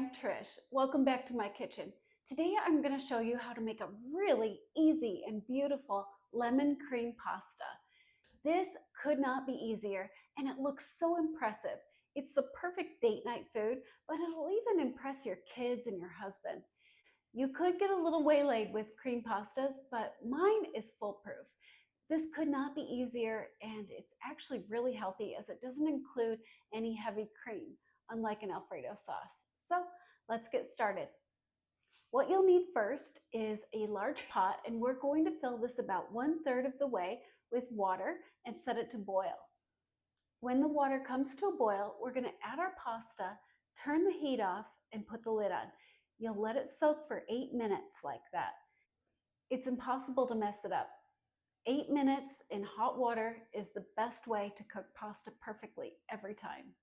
I'm Trish. Welcome back to my kitchen. Today I'm going to show you how to make a really easy and beautiful lemon cream pasta. This could not be easier and it looks so impressive. It's the perfect date night food, but it'll even impress your kids and your husband. You could get a little waylaid with cream pastas, but mine is foolproof. This could not be easier, and it's actually really healthy as it doesn't include any heavy cream, unlike an Alfredo sauce. So let's get started. What you'll need first is a large pot, and we're going to fill this about 1/3 of the way with water and set it to boil. When the water comes to a boil, we're going to add our pasta, turn the heat off, and put the lid on. You'll let it soak for 8 minutes like that. It's impossible to mess it up. 8 minutes in hot water is the best way to cook pasta perfectly every time.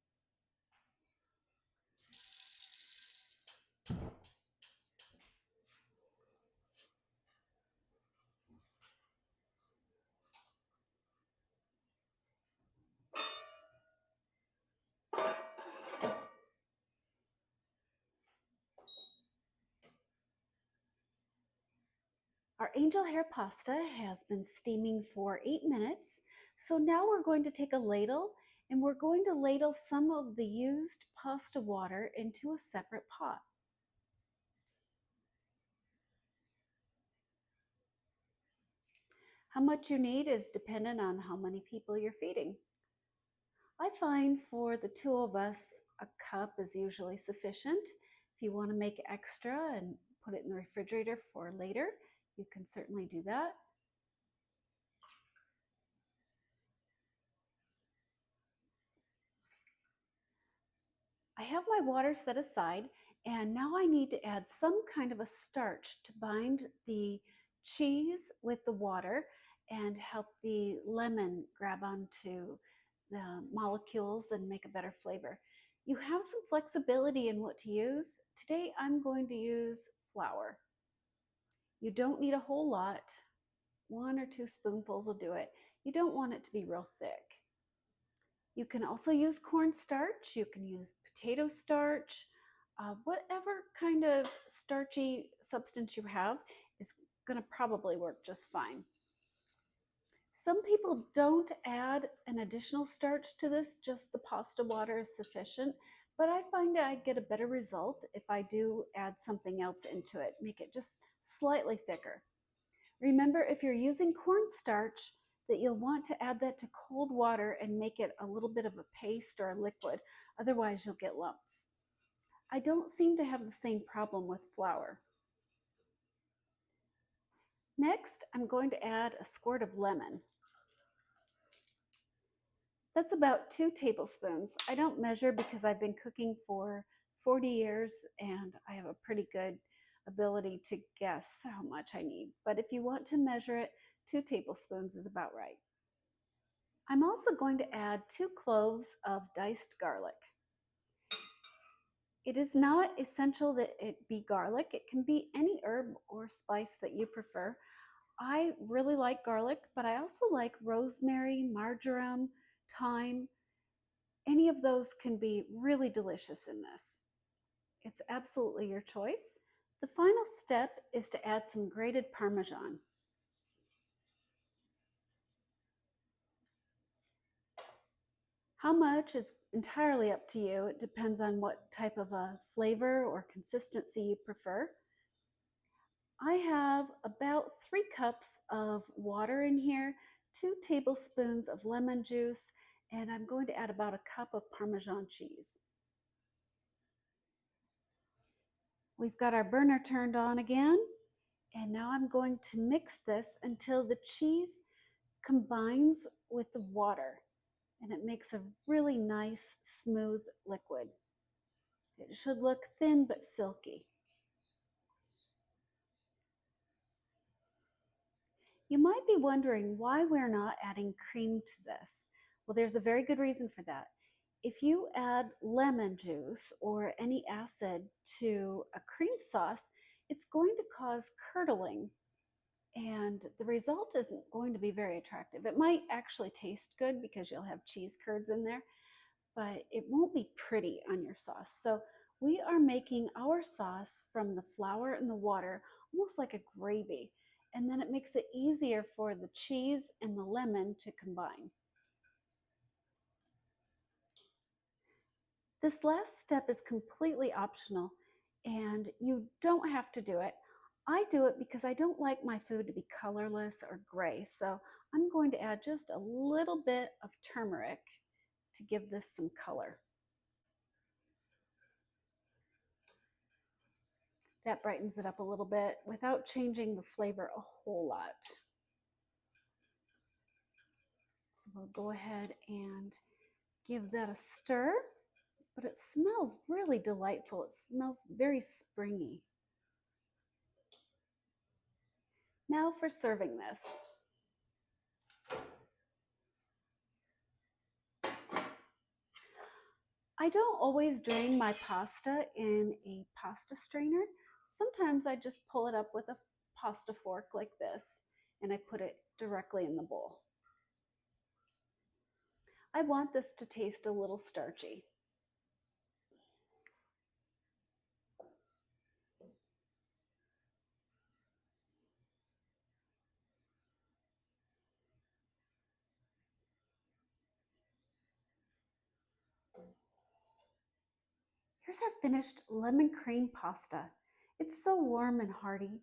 Our angel hair pasta has been steaming for 8 minutes. So now we're going to take a ladle and we're going to ladle some of the used pasta water into a separate pot. How much you need is dependent on how many people you're feeding. I find for the two of us, a cup is usually sufficient. If you want to make extra and put it in the refrigerator for later, you can certainly do that. I have my water set aside, and now I need to add some kind of a starch to bind the cheese with the water and help the lemon grab onto the molecules and make a better flavor. You have some flexibility in what to use. Today I'm going to use flour. You don't need a whole lot. 1 or 2 spoonfuls will do it. You don't want it to be real thick. You can also use cornstarch, you can use potato starch, whatever kind of starchy substance you have is going to probably work just fine. Some people don't add an additional starch to this, just the pasta water is sufficient, but I find that I get a better result if I do add something else into it, make it just slightly thicker. Remember, if you're using cornstarch, that you'll want to add that to cold water and make it a little bit of a paste or a liquid. Otherwise, you'll get lumps. I don't seem to have the same problem with flour. Next, I'm going to add a squirt of lemon. That's about 2 tablespoons. I don't measure because I've been cooking for 40 years and I have a pretty good ability to guess how much I need. But if you want to measure it, 2 tablespoons is about right. I'm also going to add 2 cloves of diced garlic. It is not essential that it be garlic. It can be any herb or spice that you prefer. I really like garlic, but I also like rosemary, marjoram, thyme. Any of those can be really delicious in this. It's absolutely your choice. The final step is to add some grated Parmesan. How much is entirely up to you. It depends on what type of a flavor or consistency you prefer. I have about 3 cups of water in here, 2 tablespoons of lemon juice, and I'm going to add about a cup of Parmesan cheese. We've got our burner turned on again, and now I'm going to mix this until the cheese combines with the water and it makes a really nice smooth liquid. It should look thin but silky. You might be wondering why we're not adding cream to this. Well, there's a very good reason for that. If you add lemon juice or any acid to a cream sauce, it's going to cause curdling, and the result isn't going to be very attractive. It might actually taste good because you'll have cheese curds in there, but it won't be pretty on your sauce. So We are making our sauce from the flour and the water, almost like a gravy. And then it makes it easier for the cheese and the lemon to combine. This last step is completely optional and you don't have to do it. I do it because I don't like my food to be colorless or gray. So I'm going to add just a little bit of turmeric to give this some color. That brightens it up a little bit without changing the flavor a whole lot. So we'll go ahead and give that a stir, but it smells really delightful. It smells very springy. Now for serving this. I don't always drain my pasta in a pasta strainer. Sometimes I just pull it up with a pasta fork like this and I put it directly in the bowl. I want this to taste a little starchy. Here's our finished lemon cream pasta. It's so warm and hearty.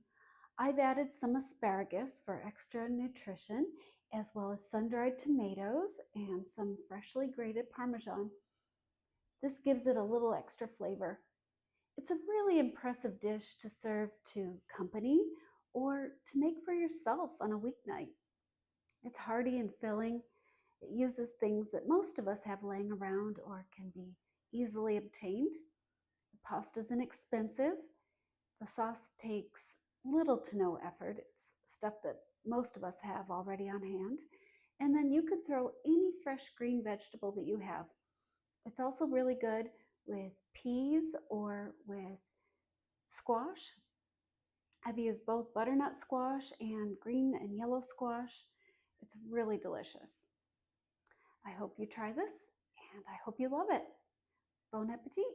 I've added some asparagus for extra nutrition, as well as sun-dried tomatoes and some freshly grated Parmesan. This gives it a little extra flavor. It's a really impressive dish to serve to company or to make for yourself on a weeknight. It's hearty and filling. It uses things that most of us have laying around or can be easily obtained. The pasta's inexpensive. The sauce takes little to no effort. It's stuff that most of us have already on hand. And then you could throw any fresh green vegetable that you have. It's also really good with peas or with squash. I've used both butternut squash and green and yellow squash. It's really delicious. I hope you try this and I hope you love it. Bon appetit!